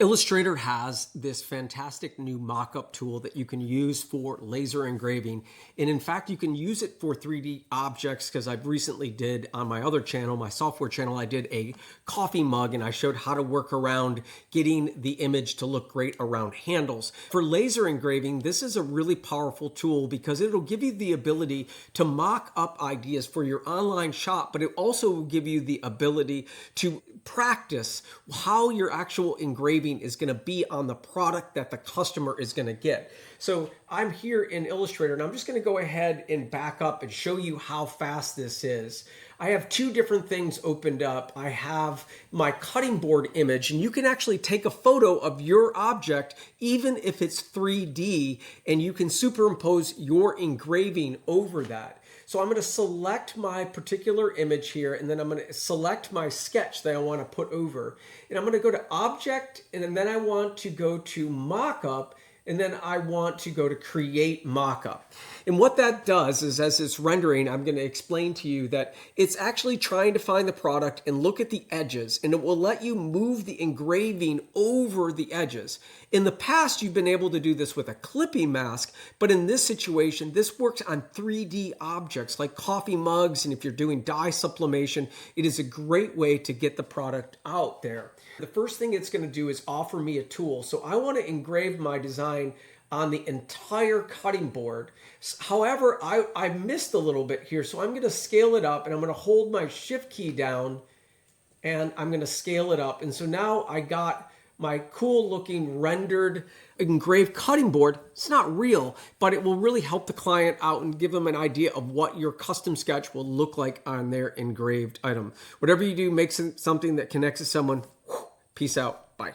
Illustrator has this fantastic new mockup tool that you can use for laser engraving. And in fact, you can use it for 3D objects because I've recently did on my other channel, my software channel, I did a coffee mug and I showed how to work around getting the image to look great around handles. For laser engraving, this is a really powerful tool because it'll give you the ability to mock up ideas for your online shop, but it also will give you the ability to practice how your actual engraving is going to be on the product that the customer is going to get. So I'm here in Illustrator and I'm just going to go ahead and back up and show you how fast this is. I have two different things opened up. I have my cutting board image, and you can actually take a photo of your object even if it's 3D, and you can superimpose your engraving over that. So I'm going to select my particular image here, and then I'm going to select my sketch that I want to put over. And I'm going to go to Object, and then I want to go to Mockup, and then I want to go to Create Mockup. And what that does is, as it's rendering, I'm going to explain to you that it's actually trying to find the product and look at the edges, and it will let you move the engraving over the edges. In the past, you've been able to do this with a clipping mask, but in this situation, this works on 3D objects like coffee mugs, and if you're doing dye sublimation, it is a great way to get the product out there. The first thing it's going to do is offer me a tool. So I want to engrave my design on the entire cutting board. However, I missed a little bit here, so I'm going to scale it up, and I'm going to hold my shift key down and I'm going to scale it up. And so now I got my cool looking rendered engraved cutting board. It's not real, but it will really help the client out and give them an idea of what your custom sketch will look like on their engraved item. Whatever you do, make something that connects to someone. Peace out. Bye.